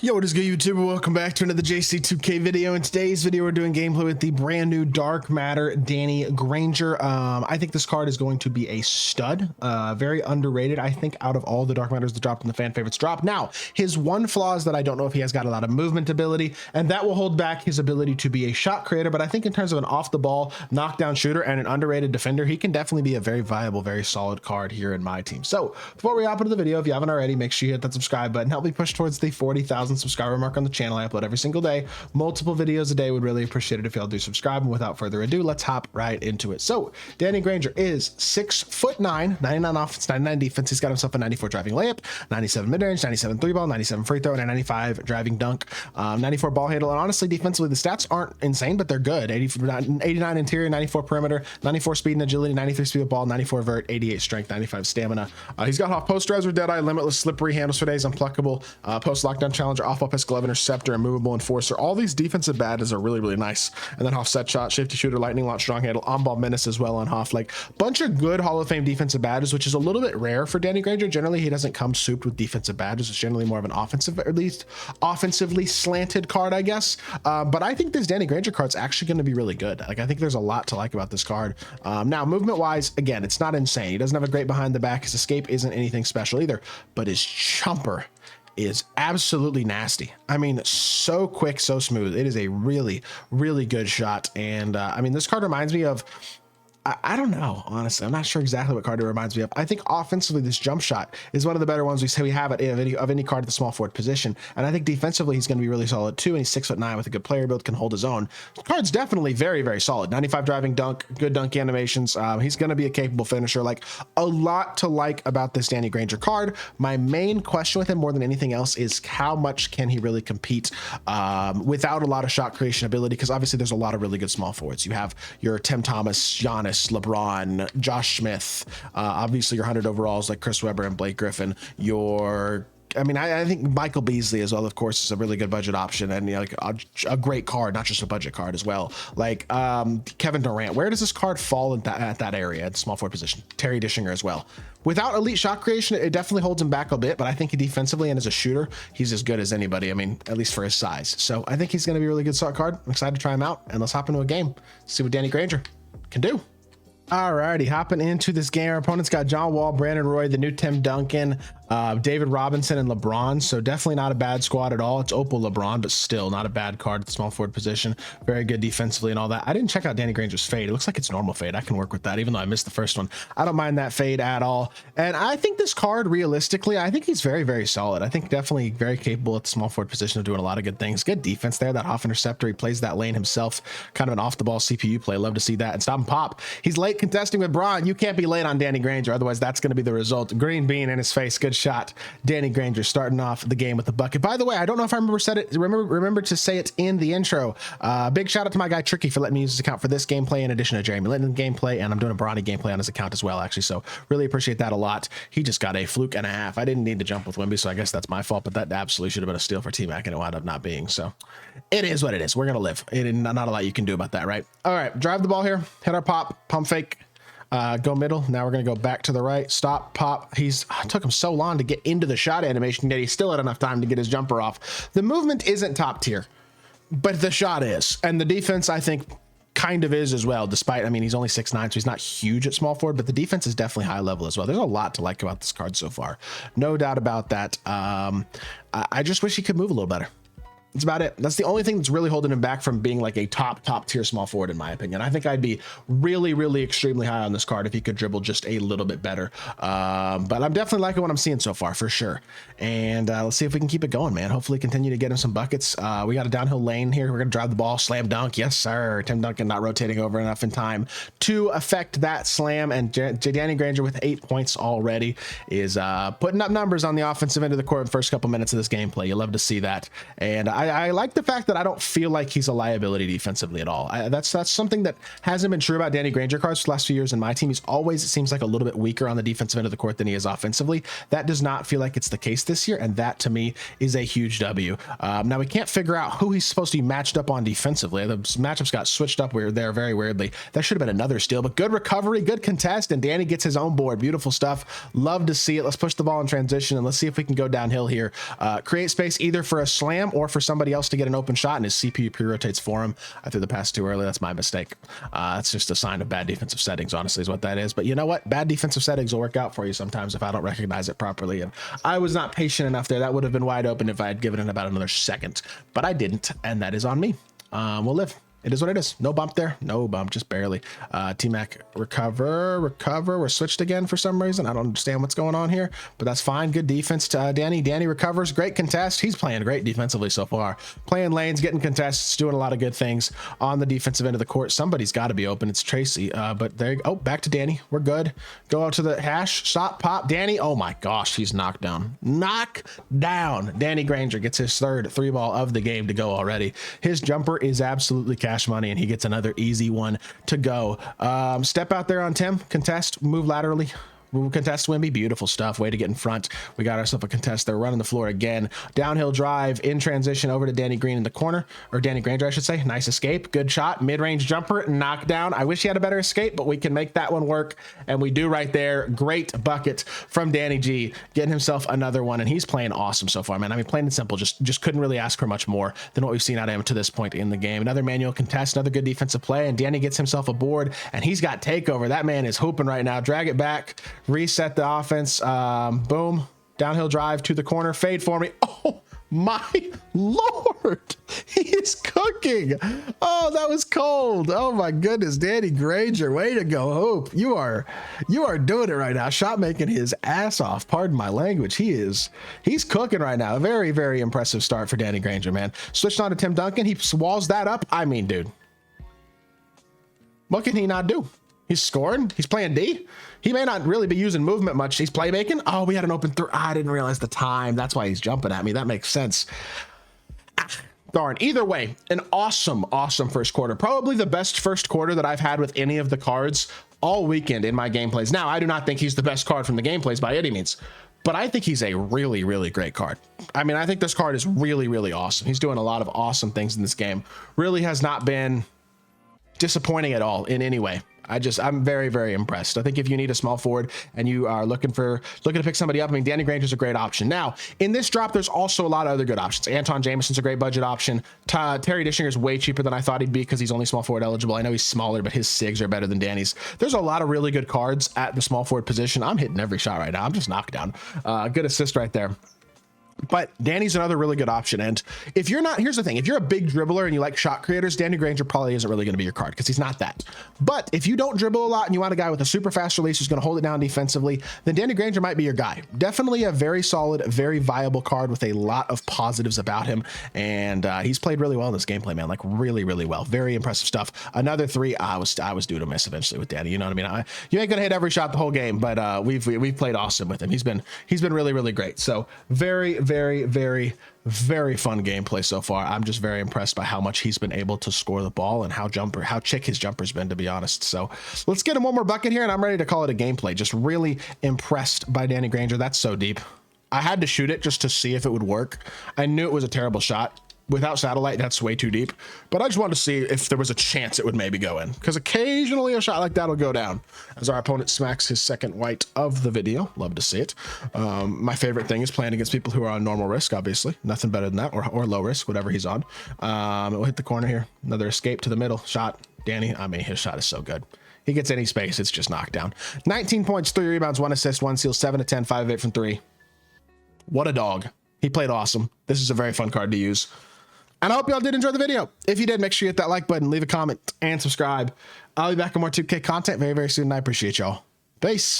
Yo, what is good, YouTube? Welcome back to another JC2K video. In today's video, we're doing gameplay with the brand new Dark Matter Danny Granger. I think this card is going to be a stud. Very underrated, I think, out of all the Dark Matters that dropped in the fan favorites drop. Now, his one flaw is that I don't know if he has got a lot of movement ability, and that will hold back his ability to be a shot creator. But I think in terms of an off-the-ball knockdown shooter and an underrated defender, he can definitely be a very viable, very solid card here in my team. So before we hop into the video, if you haven't already, make sure you hit that subscribe button. Help me push towards the 40,000 subscriber mark on the channel. I upload every single day, multiple videos a day. Would really appreciate it if y'all do subscribe. And without further ado, let's hop right into it. So Danny Granger is 6'9", 99 offense, 99 defense. He's got himself a 94 driving layup, 97 mid-range, 97 three ball, 97 free throw, and a 95 driving dunk, 94 ball handle. And honestly, defensively, the stats aren't insane, but they're good. 89 interior, 94 perimeter, 94 speed and agility, 93 speed with ball, 94 vert, 88 strength, 95 stamina. He's got off post res or dead eye, limitless slippery handles for days, unpluckable, post lockdown challenger, off ball pass glove interceptor, and movable enforcer. All these defensive badges are really nice. And then Hoff set shot, safety shooter, lightning launch, strong handle, on ball menace as well on Hoff. Like bunch of good Hall of Fame defensive badges, which is a little bit rare for Danny Granger. Generally, he doesn't come souped with defensive badges. It's generally more of an offensive, or at least offensively slanted card, I guess. But I think this Danny Granger card is actually going to be really good. Like I think there's a lot to like about this card. Now, movement wise, again, it's not insane. He doesn't have a great behind the back. His escape isn't anything special either, but his chumper is absolutely nasty. I mean, so quick, so smooth. It is a really good shot. And I mean, this card reminds me of, I don't know, honestly. I'm not sure exactly what card it reminds me of. I think offensively, this jump shot is one of the better ones we have of any card at the small forward position. And I think defensively, he's going to be really solid too. And he's 6'9" with a good player build, can hold his own. The card's definitely very solid. 95 driving dunk, good dunk animations. He's going to be a capable finisher. Like a lot to like about this Danny Granger card. My main question with him more than anything else is how much can he really compete without a lot of shot creation ability? Because obviously there's a lot of really good small forwards. You have your Tim Thomas, Giannis, LeBron, Josh Smith, obviously your 100 overalls like Chris Webber and Blake Griffin. I think Michael Beasley as well, of course, is a really good budget option and like a great card, not just a budget card as well. Like Kevin Durant, where does this card fall at that area at the small forward position? Terry Dishinger as well. Without elite shot creation, it definitely holds him back a bit, but I think defensively and as a shooter, he's as good as anybody. I mean, at least for his size. So I think he's going to be a really good card. I'm excited to try him out, and let's hop into a game, see what Danny Granger can do. Alrighty, hopping into this game. Our opponent's got John Wall, Brandon Roy, the new Tim Duncan, David Robinson, and LeBron. So definitely not a bad squad at all. It's Opal LeBron, but still not a bad card at the small forward position. Very good defensively and all that. I didn't check out Danny Granger's fade. It looks like it's normal fade. I can work with that, even though I missed the first one. I don't mind that fade at all. And I think this card, realistically, I think he's very solid. I think definitely very capable at the small forward position of doing a lot of good things. Good defense there. That off interceptor. He plays that lane himself. Kind of an off the ball CPU play. Love to see that. And stop and pop. He's late contesting with Braun. You can't be late on Danny Granger. Otherwise, that's going to be the result. Green bean in his face. Good shot. Danny Granger starting off the game with the bucket. By the way, I don't know if I remember to say it in the intro. Big shout out to my guy Tricky for letting me use his account for this gameplay, in addition to Jeremy Linton gameplay, and I'm doing a Bronny gameplay on his account as well, actually. So really appreciate that a lot. He just got a fluke and a half. I didn't need to jump with Wimby, so I guess that's my fault. But that absolutely should have been a steal for T-Mac, and it wound up not being. So it is what it is. We're gonna live. Not a lot you can do about that, right? All right, drive the ball here. Hit our pop, pump fake. Go middle. Now we're going to go back to the right. Stop, pop. Took him so long to get into the shot animation that he still had enough time to get his jumper off. The movement isn't top tier, but the shot is. And the defense, I think, kind of is as well, despite, I mean, he's only 6'9", so he's not huge at small forward, but the defense is definitely high level as well. There's a lot to like about this card so far. No doubt about that. I just wish he could move a little better. That's about it. That's the only thing that's really holding him back from being like a top tier small forward, in my opinion. I think I'd be really extremely high on this card if he could dribble just a little bit better. But I'm definitely liking what I'm seeing so far, for sure. And let's see if we can keep it going, man. Hopefully continue to get him some buckets. We got a downhill lane here. We're going to drive the ball, slam dunk. Yes, sir. Tim Duncan not rotating over enough in time to affect that slam. And Danny Granger with 8 points already is putting up numbers on the offensive end of the court in the first couple minutes of this gameplay. You love to see that. And I like the fact that I don't feel like he's a liability defensively at all. That's something that hasn't been true about Danny Granger cards for the last few years in my team. He's always, it seems like, a little bit weaker on the defensive end of the court than he is offensively. That does not feel like it's the case this year, and that to me is a huge W. Now we can't figure out who he's supposed to be matched up on defensively. The matchups got switched up there very weirdly. That should have been another steal, but good recovery, good contest, and Danny gets his own board. Beautiful stuff. Love to see it. Let's push the ball in transition, and let's see if we can go downhill here. Create space either for a slam or for somebody else to get an open shot, and his CPU pre-rotates for him. I threw the pass too early. That's my mistake. It's just a sign of bad defensive settings, honestly, is what that is. But you know what? Bad defensive settings will work out for you sometimes if I don't recognize it properly, and I was not patient enough there. That would have been wide open if I had given it about another second, but I didn't, and that is on me. We'll live. It is what it is. No bump there. No bump, just barely. T-Mac, recover. We're switched again for some reason. I don't understand what's going on here, but that's fine. Good defense to Danny. Danny recovers. Great contest. He's playing great defensively so far. Playing lanes, getting contests, doing a lot of good things on the defensive end of the court. Somebody's got to be open. It's Tracy, but there you go. Oh, back to Danny. We're good. Go out to the hash. Shot, pop. Danny. Oh my gosh, he's knocked down. Knock down. Danny Granger gets his third 3-ball of the game to go already. His jumper is absolutely cash money, and he gets another easy one to go. Step out there on Tim, contest, move laterally. Contest Wimby, beautiful stuff. Way to get in front. We got ourselves a contest. They're running the floor again. Downhill drive in transition over to Danny Green in the corner, or Danny Granger, I should say. Nice escape. Good shot. Mid-range jumper, knockdown. I wish he had a better escape, but we can make that one work, and we do right there. Great bucket from Danny G, getting himself another one, and he's playing awesome so far, man. I mean, plain and simple, just couldn't really ask for much more than what we've seen out of him to this point in the game. Another manual contest, another good defensive play, and Danny gets himself a board, and he's got takeover. That man is hooping right now. Drag it back. Reset the offense. Boom. Downhill drive to the corner. Fade for me. Oh my Lord. He is cooking. Oh, that was cold. Oh my goodness. Danny Granger. Way to go, Hope. You are doing it right now. Shot making his ass off. Pardon my language. He's cooking right now. A very, very impressive start for Danny Granger, man. Switched on to Tim Duncan. He walls that up. I mean, dude, what can he not do? He's scoring. He's playing D. He may not really be using movement much. He's playmaking. Oh, we had an open through. I didn't realize the time. That's why he's jumping at me. That makes sense. Darn. Either way, an awesome first quarter. Probably the best first quarter that I've had with any of the cards all weekend in my gameplays. Now, I do not think he's the best card from the gameplays by any means, but I think he's a really, really great card. I mean, I think this card is really, really awesome. He's doing a lot of awesome things in this game. Really has not been disappointing at all in any way. I'm very, very impressed. I think if you need a small forward and you are looking to pick somebody up, I mean, Danny Granger's a great option. Now, in this drop, there's also a lot of other good options. Anton Jameson's a great budget option. Terry Dishinger's way cheaper than I thought he'd be because he's only small forward eligible. I know he's smaller, but his SIGs are better than Danny's. There's a lot of really good cards at the small forward position. I'm hitting every shot right now. I'm just knocked down. Good assist right there. But Danny's another really good option. And if you're not, here's the thing, if you're a big dribbler and you like shot creators, Danny Granger probably isn't really going to be your card because he's not that. But if you don't dribble a lot and you want a guy with a super fast release who's going to hold it down defensively, then Danny Granger might be your guy. Definitely a very solid, very viable card with a lot of positives about him. And he's played really well in this gameplay, man. Like really, really well. Very impressive stuff. Another 3. I was due to miss eventually with Danny. You know what I mean? You ain't going to hit every shot the whole game, but we've played awesome with him. He's been really, really great. So very, very, very, very fun gameplay so far. I'm just very impressed by how much he's been able to score the ball and how chick his jumper's been, to be honest. So let's get him one more bucket here and I'm ready to call it a gameplay. Just really impressed by Danny Granger. That's so deep. I had to shoot it just to see if it would work. I knew it was a terrible shot. Without satellite, that's way too deep. But I just wanted to see if there was a chance it would maybe go in, because occasionally a shot like that will go down as our opponent smacks his second white of the video. Love to see it. My favorite thing is playing against people who are on normal risk, obviously. Nothing better than that, or low risk, whatever he's on. We'll hit the corner here. Another escape to the middle. Shot. Danny, I mean, his shot is so good. He gets any space, it's just knocked down. 19 points, 3 rebounds, 1 assist, 1 steal, 7 of 10, 5 of 8 from 3. What a dog. He played awesome. This is a very fun card to use. And I hope y'all did enjoy the video. If you did, make sure you hit that like button, leave a comment, and subscribe. I'll be back with more 2K content very, very soon, and I appreciate y'all. Peace.